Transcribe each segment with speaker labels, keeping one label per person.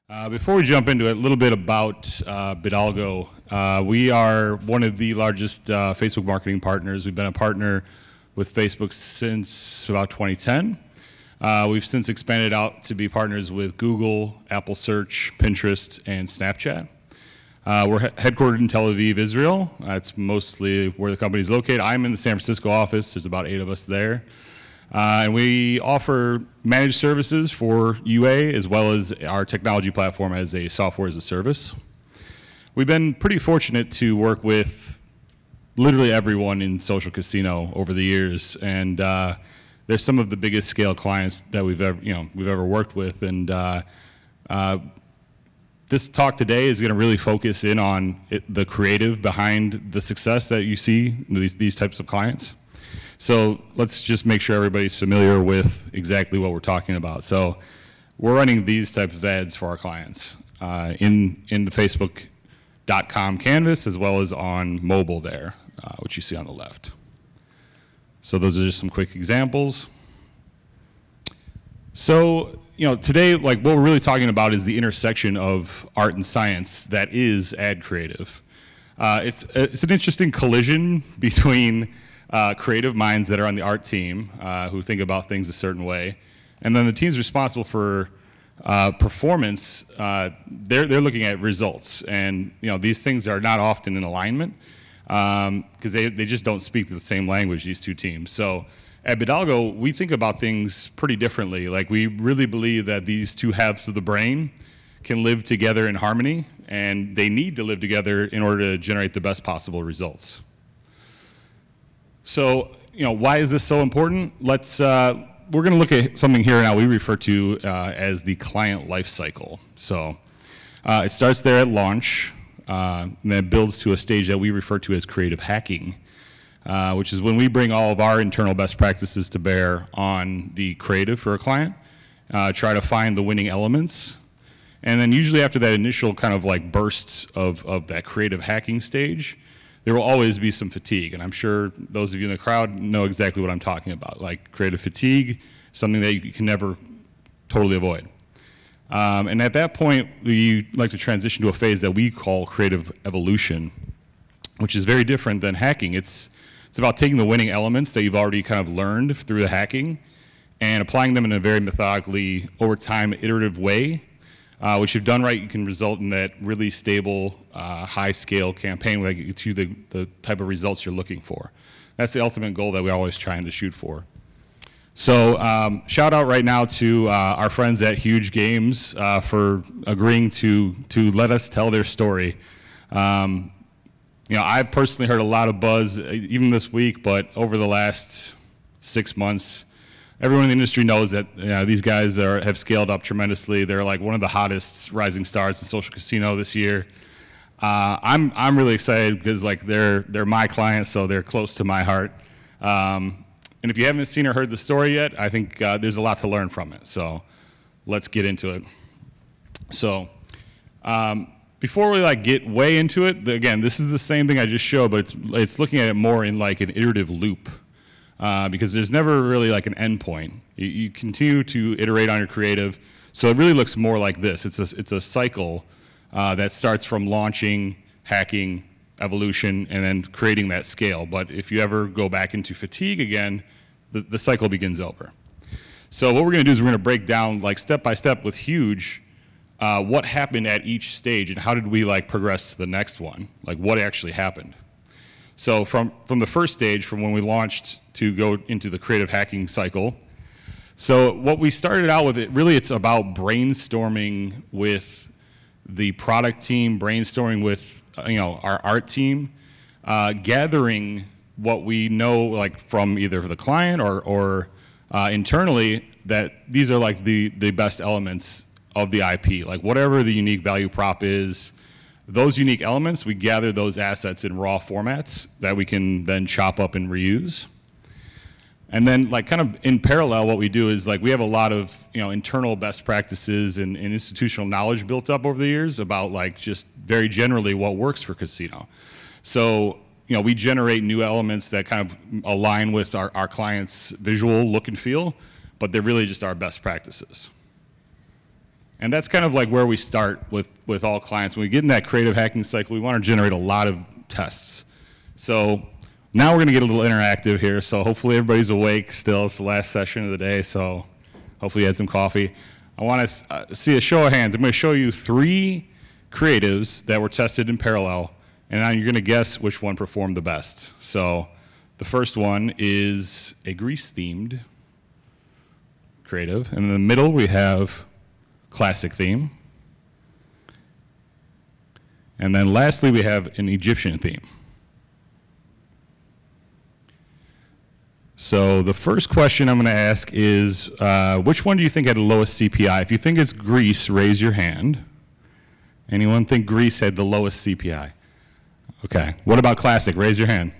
Speaker 1: Before we jump into it, a little bit about Bidalgo. We are one of the largest Facebook marketing partners. We've been a partner with Facebook since about 2010. We've since expanded out to be partners with Google, Apple Search, Pinterest, and Snapchat. We're headquartered in Tel Aviv, Israel. That's mostly where the company is located. I'm in the San Francisco office. There's about 8 of us there. And we offer managed services for UA as well as our technology platform as a software as a service. We've been pretty fortunate to work with literally everyone in social casino over the years, and they're some of the biggest scale clients that we've ever worked with. And this talk today is going to really focus in on the creative behind the success that you see in these types of clients. So let's just make sure everybody's familiar with exactly what we're talking about. So we're running these types of ads for our clients in the Facebook.com canvas as well as on mobile there, which you see on the left. So those are just some quick examples. So today, like, what we're really talking about is the intersection of art and science that is ad creative. It's an interesting collision between creative minds that are on the art team who think about things a certain way, and then the teams responsible for performance. They're looking at results, and these things are not often in alignment because they just don't speak the same language, these two teams. So at Bidalgo, we think about things pretty differently. Like, we really believe that these two halves of the brain can live together in harmony, and they need to live together in order to generate the best possible results. So, why is this so important? We're going to look at something here now we refer to as the client life cycle. So it starts there at launch, and then it builds to a stage that we refer to as creative hacking, which is when we bring all of our internal best practices to bear on the creative for a client, try to find the winning elements. And then usually after that initial kind of like burst of that creative hacking stage, there will always be some fatigue, and I'm sure those of you in the crowd know exactly what I'm talking about. Like, creative fatigue, something that you can never totally avoid. And at that point, we like to transition to a phase that we call creative evolution, which is very different than hacking. It's about taking the winning elements that you've already kind of learned through the hacking and applying them in a very methodically, over time, iterative way. Which, if done right, you can result in that really stable, high-scale campaign that gets you the type of results you're looking for. That's the ultimate goal that we're always trying to shoot for. So shout out right now to our friends at HUUUGE Games for agreeing to let us tell their story. I've personally heard a lot of buzz, even this week, but over the last 6 months, everyone in the industry knows that these guys have scaled up tremendously. They're like one of the hottest rising stars in social casino this year. I'm really excited because they're my clients, so they're close to my heart. And if you haven't seen or heard the story yet, I think there's a lot to learn from it. So let's get into it. So before we get way into it, again, this is the same thing I just showed, but it's looking at it more in like an iterative loop. Because there's never really like an end point. You continue to iterate on your creative, so it really looks more like this. It's a cycle that starts from launching, hacking, evolution, and then creating that scale. But if you ever go back into fatigue again, the cycle begins over. So what we're going to do is we're going to break down step by step with HUUUGE what happened at each stage and how did we progress to the next one, what actually happened. So from the first stage, from when we launched to go into the creative hacking cycle, so what we started out with, it's about brainstorming with the product team, brainstorming with our art team, gathering what we know from either the client or internally that these are the best elements of the IP, whatever the unique value prop is. Those unique elements, we gather those assets in raw formats that we can then chop up and reuse. And then kind of in parallel, what we do is we have a lot of internal best practices and institutional knowledge built up over the years about just very generally what works for casino. So we generate new elements that kind of align with our clients' visual look and feel, but they're really just our best practices. And that's kind of like where we start with all clients. When we get in that creative hacking cycle, we want to generate a lot of tests. So now we're going to get a little interactive here. So hopefully everybody's awake still. It's the last session of the day, so hopefully you had some coffee. I want to see a show of hands. I'm going to show you 3 creatives that were tested in parallel, and now you're going to guess which one performed the best. So the first one is a grease-themed creative, and in the middle we have classic theme, and then lastly we have an Egyptian theme. So the first question I'm going to ask is, which one do you think had the lowest CPI? If you think it's Grease, raise your hand. Anyone think Grease had the lowest CPI? Okay. What about Classic? Raise your hand.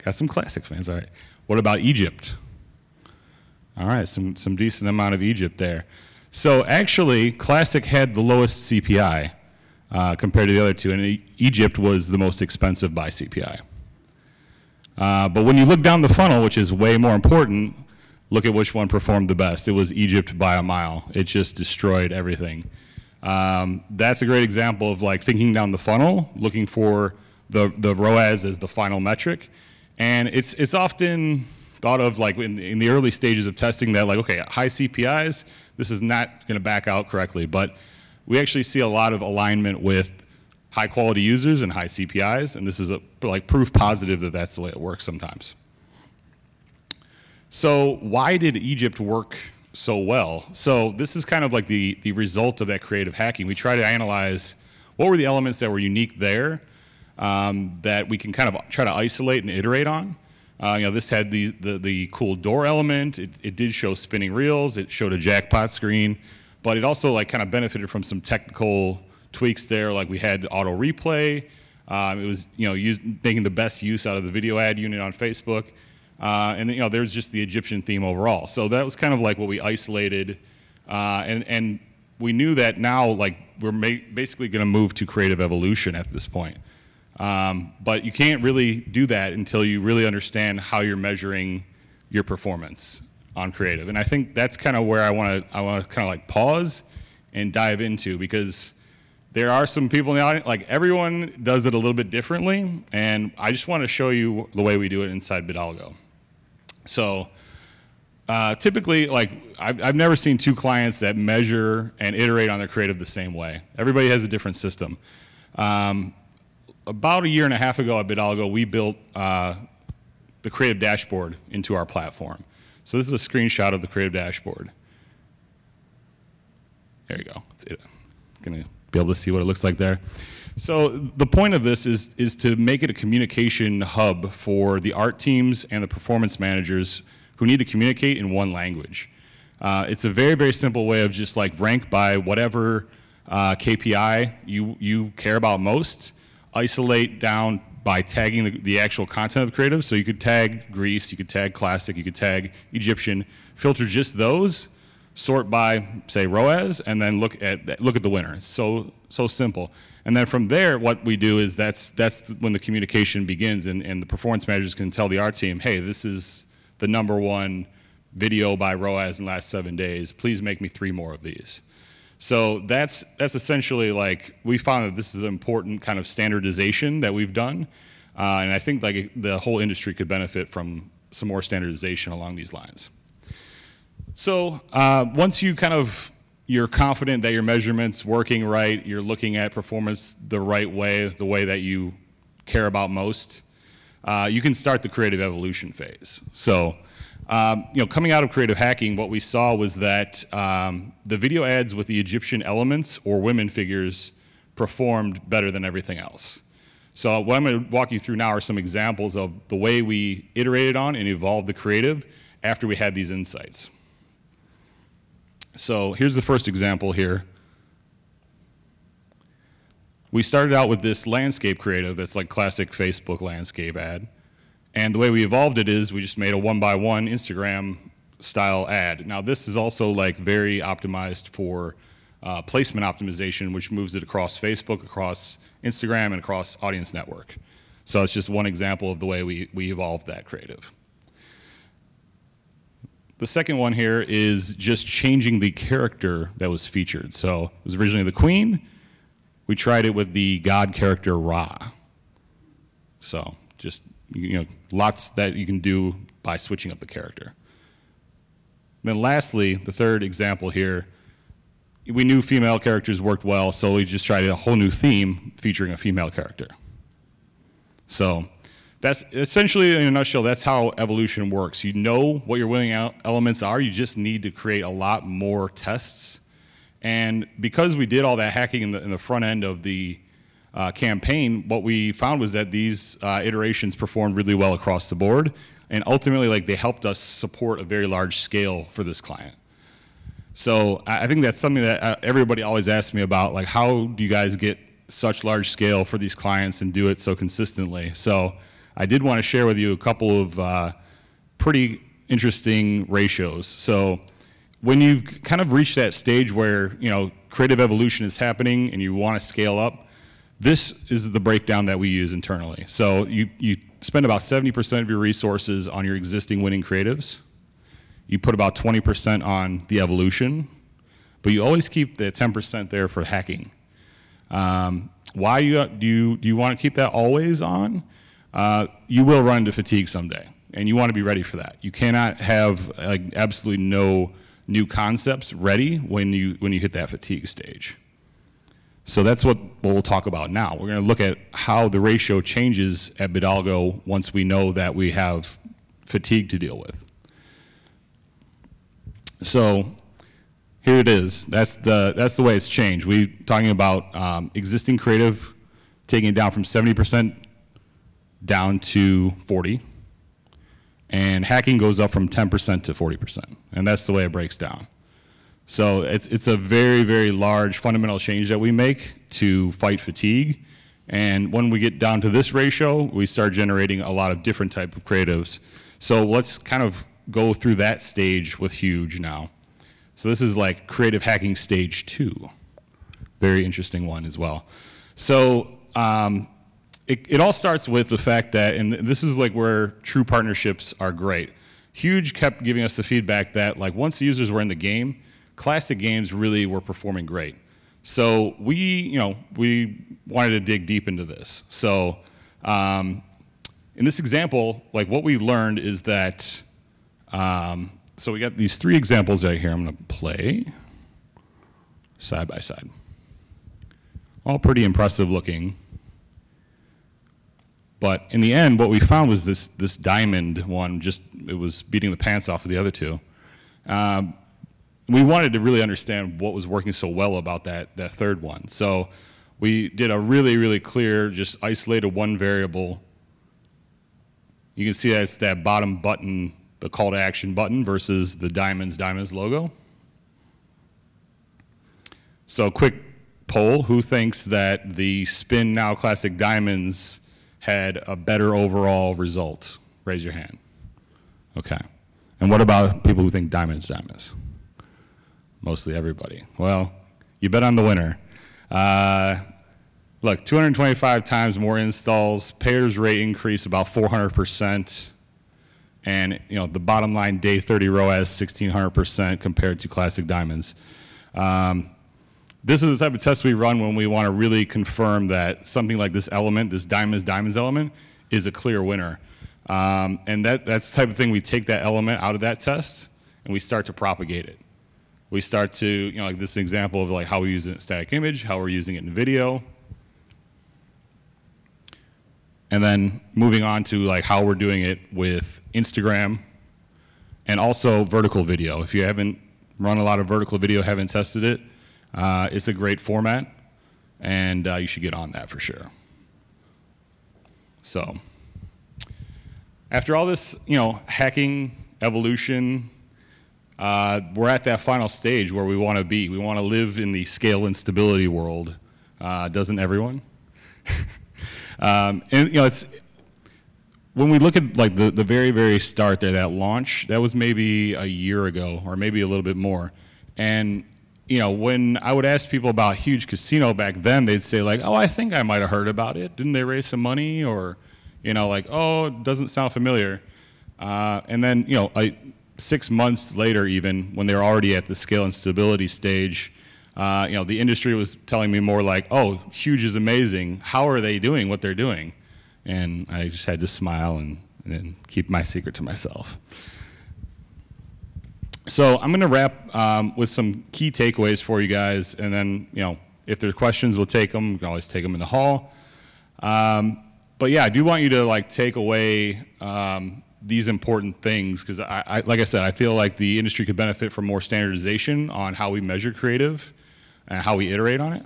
Speaker 1: Got some Classic fans. All right. What about Egypt? All right. Some decent amount of Egypt there. So actually, Classic had the lowest CPI compared to the other two, and Egypt was the most expensive by CPI. But when you look down the funnel, which is way more important, look at which one performed the best. It was Egypt by a mile. It just destroyed everything. That's a great example of like thinking down the funnel, looking for the ROAS as the final metric. And it's often thought of like in the early stages of testing that like, okay, high CPIs, this is not going to back out correctly. But we actually see a lot of alignment with high quality users and high CPIs, and this is like proof positive that that's the way it works sometimes. So why did Egypt work so well? So this is kind of like the result of that creative hacking. We try to analyze what were the elements that were unique there that we can kind of try to isolate and iterate on. You know, this had the cool door element. It did show spinning reels. It showed a jackpot screen, but it also like kind of benefited from some technical tweaks there, like we had auto replay. It was making the best use out of the video ad unit on Facebook, and then, there's just the Egyptian theme overall. So that was kind of like what we isolated, and we knew that now like we're basically going to move to creative evolution at this point. But you can't really do that until you really understand how you're measuring your performance on creative. And I think that's kind of where I want to kind of like pause and dive into, because there are some people in the audience, like everyone does it a little bit differently, and I just want to show you the way we do it inside Bidalgo. So typically, like I've never seen 2 clients that measure and iterate on their creative the same way. Everybody has a different system. About 1.5 years ago at Bidalgo, we built the creative dashboard into our platform. So this is a screenshot of the creative dashboard. There you go. It's gonna be able to see what it looks like there. So the point of this is to make it a communication hub for the art teams and the performance managers who need to communicate in one language. It's a very, very simple way of just like rank by whatever KPI you care about most, isolate down by tagging the actual content of the creative. So you could tag Greece, you could tag Classic, you could tag Egyptian, filter just those, sort by, say, ROAS, and then look at the winner. It's so simple. And then from there, what we do is that's when the communication begins, and the performance managers can tell the art team, hey, this is the #1 video by ROAS in the last 7 days. Please make me 3 more of these. So that's essentially like, we found that this is an important kind of standardization that we've done, and I think like the whole industry could benefit from some more standardization along these lines. So once you're confident that your measurement's working right, you're looking at performance the right way, the way that you care about most, you can start the creative evolution phase. So coming out of creative hacking, what we saw was that the video ads with the Egyptian elements or women figures performed better than everything else. So what I'm going to walk you through now are some examples of the way we iterated on and evolved the creative after we had these insights. So here's the first example here. We started out with this landscape creative that's like classic Facebook landscape ad. And the way we evolved it is we just made a 1-by-1 Instagram style ad. Now this is also like very optimized for placement optimization, which moves it across Facebook, across Instagram, and across Audience Network. So it's just one example of the way we evolved that creative. The second one here is just changing the character that was featured. So it was originally the queen. We tried it with the god character Ra. So just, lots that you can do by switching up the character. Then lastly, the third example here, we knew female characters worked well, so we just tried a whole new theme featuring a female character. So that's essentially, in a nutshell, that's how evolution works. You know what your winning elements are, you just need to create a lot more tests. And because we did all that hacking in the front end of the campaign, what we found was that these iterations performed really well across the board, and ultimately they helped us support a very large scale for this client. So I think that's something that everybody always asks me about, like, how do you guys get such large scale for these clients and do it so consistently? So I did want to share with you a couple of pretty interesting ratios. So when you've kind of reached that stage where creative evolution is happening and you want to scale up, this is the breakdown that we use internally. So you spend about 70% of your resources on your existing winning creatives. You put about 20% on the evolution, but you always keep the 10% there for hacking. Why do you want to keep that always on? You will run into fatigue someday, and you want to be ready for that. You cannot have absolutely no new concepts ready when you hit that fatigue stage. So that's what we'll talk about now. We're going to look at how the ratio changes at Bidalgo once we know that we have fatigue to deal with. So here it is. That's the way it's changed. We're talking about existing creative, taking it down from 70% down to 40, and hacking goes up from 10% to 40%, and that's the way it breaks down. So it's a very, very large fundamental change that we make to fight fatigue, and when we get down to this ratio, we start generating a lot of different type of creatives. So let's kind of go through that stage with HUUUGE now. So this is like creative hacking stage 2. Very interesting one as well. So it all starts with the fact that, and this is like where true partnerships are great. HUUUGE kept giving us the feedback that once the users were in the game, classic games really were performing great. So we wanted to dig deep into this. So in this example, what we learned is that so we got these 3 examples right here. I'm going to play side by side. All pretty impressive looking. But in the end, what we found was this diamond one, it was beating the pants off of the other 2. We wanted to really understand what was working so well about that third one. So we did a really, really clear, just isolated one variable. You can see that it's that bottom button, the call to action button versus the diamonds logo. So quick poll, who thinks that the spin now classic diamonds had a better overall result? Raise your hand. Okay. And what about people who think diamonds? Mostly everybody. Well, you bet on the winner. Look, 225 times more installs, payers rate increase about 400%. And the bottom line, day 30 ROAS 1,600% compared to classic diamonds. This is the type of test we run when we want to really confirm that something like this element, this diamonds element, is a clear winner. And that's the type of thing, we take that element out of that test and we start to propagate it. We start to, like this example of how we use it in static image, how we're using it in video. And then moving on to how we're doing it with Instagram and also vertical video. If you haven't run a lot of vertical video, haven't tested it, it's a great format, and you should get on that for sure. So after all this, hacking, evolution, we're at that final stage where we want to be. We want to live in the scale and stability world. Doesn't everyone? And it's when we look at the very, very start there, that launch, that was maybe a year ago or maybe a little bit more. And when I would ask people about HUUUGE Casino back then, they'd say oh, I think I might have heard about it. Didn't they raise some money? Or oh, it doesn't sound familiar. And then 6 months later, even when they were already at the scale and stability stage, the industry was telling me more like, "Oh, HUUUGE is amazing. How are they doing what they're doing?" And I just had to smile and keep my secret to myself. So I'm going to wrap with some key takeaways for you guys, and then if there's questions, we'll take them. We can always take them in the hall. But yeah, I do want you to like take away these important things, because like I said, I feel like the industry could benefit from more standardization on how we measure creative and how we iterate on it.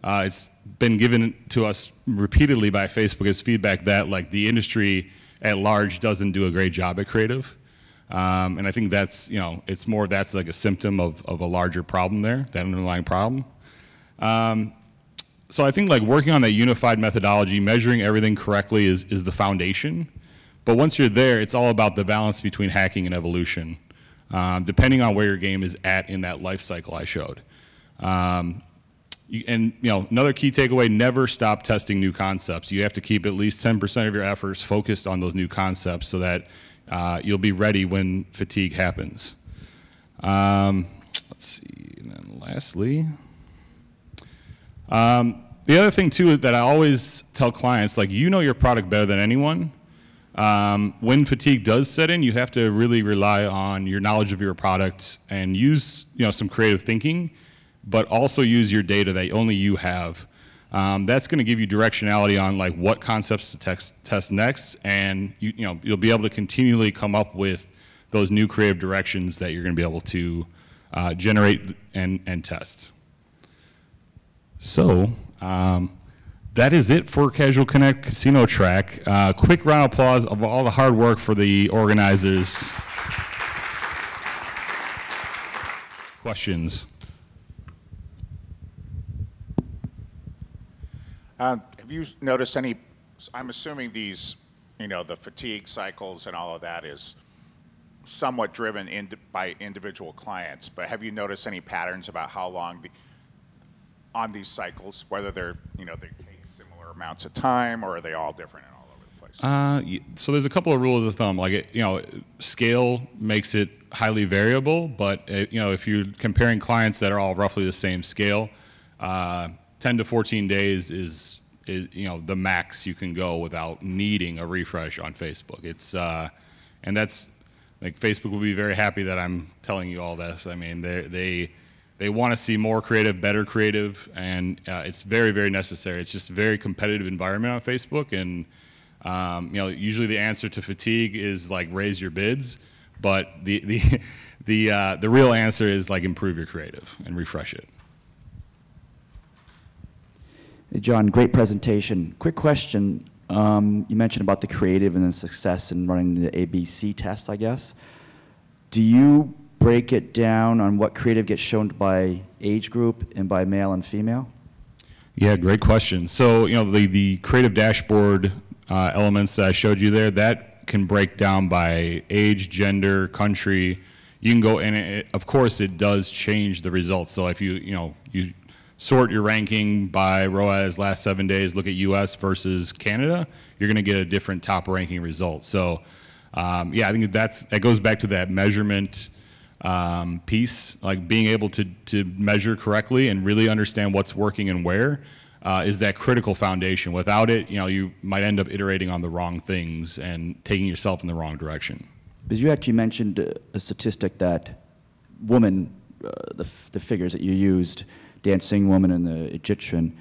Speaker 1: It's been given to us repeatedly by Facebook as feedback that like the industry at large doesn't do a great job at creative. And I think that's, it's more that's like a symptom of a larger problem there, that underlying problem. So I think like working on that unified methodology, measuring everything correctly is the foundation. But once you're there, it's all about the balance between hacking and evolution, depending on where your game is at in that life cycle I showed. Another key takeaway, never stop testing new concepts. You have to keep at least 10% of your efforts focused on those new concepts so that you'll be ready when fatigue happens. Let's see, and then lastly, the other thing too that I always tell clients, like your product better than anyone. When fatigue does set in, you have to really rely on your knowledge of your product and use some creative thinking, but also use your data that only you have. That's going to give you directionality on like what concepts to test next, and you'll be able to continually come up with those new creative directions that you're going to be able to generate and test. So that is it for Casual Connect Casino Track. Quick round of applause of all the hard work for the organizers. Questions?
Speaker 2: Have you noticed any, I'm assuming these, the fatigue cycles and all of that is somewhat driven by individual clients, but have you noticed any patterns about how long on these cycles, whether they're, they take similar amounts of time, or are they all different and all over the place?
Speaker 1: So there's a couple of rules of thumb. Like, scale makes it highly variable, but if you're comparing clients that are all roughly the same scale, 10 to 14 days is the max you can go without needing a refresh on Facebook. It's and that's like Facebook will be very happy that I'm telling you all this. I mean, they want to see more creative, better creative, and it's very, very necessary. It's just a very competitive environment on Facebook, and usually the answer to fatigue is like raise your bids, but the real answer is like improve your creative and refresh it.
Speaker 3: Hey, John, great presentation. Quick question. You mentioned about the creative and the success in running the ABC test, I guess. Do you break it down on what creative gets shown by age group and by male and female?
Speaker 1: Yeah, great question. So, the creative dashboard elements that I showed you there, that can break down by age, gender, country. You can go, and of course, it does change the results. So if you sort your ranking by ROAS last 7 days, look at US versus Canada, you're going to get a different top ranking result. So yeah, I think that goes back to that measurement piece, like being able to measure correctly and really understand what's working and where is that critical foundation. Without it, you might end up iterating on the wrong things and taking yourself in the wrong direction.
Speaker 3: Because you actually mentioned a statistic that women, the figures that you used, Dancing Woman and the Egyptian,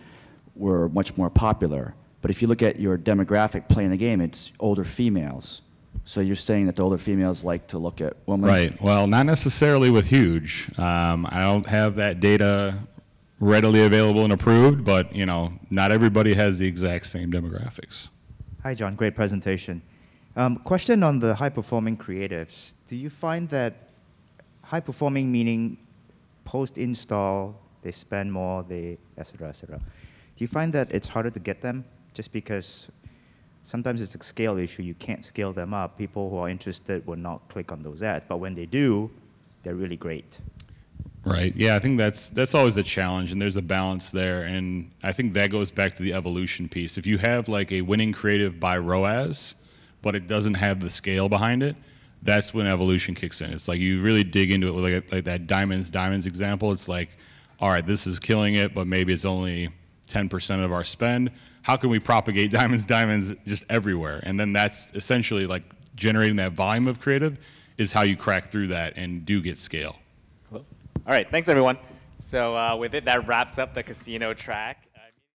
Speaker 3: were much more popular. But if you look at your demographic playing the game, it's older females. So you're saying that the older females like to look at women?
Speaker 1: Right. Well, not necessarily with HUUUGE. I don't have that data readily available and approved, but not everybody has the exact same demographics.
Speaker 4: Hi, John. Great presentation. Question on the high-performing creatives. Do you find that high-performing meaning post-install, they spend more, et cetera, et cetera. Do you find that it's harder to get them just because sometimes it's a scale issue, you can't scale them up. People who are interested will not click on those ads, but when they do, they're really great.
Speaker 1: Right, yeah, I think that's always a challenge, and there's a balance there, and I think that goes back to the evolution piece. If you have like a winning creative by ROAS, but it doesn't have the scale behind it, that's when evolution kicks in. It's like you really dig into it with like that diamonds example. It's like, all right, this is killing it, but maybe it's only 10% of our spend. How can we propagate diamonds just everywhere? And then that's essentially like generating that volume of creative is how you crack through that and do get scale.
Speaker 5: Cool. All right, thanks everyone. So with it, that wraps up the casino track.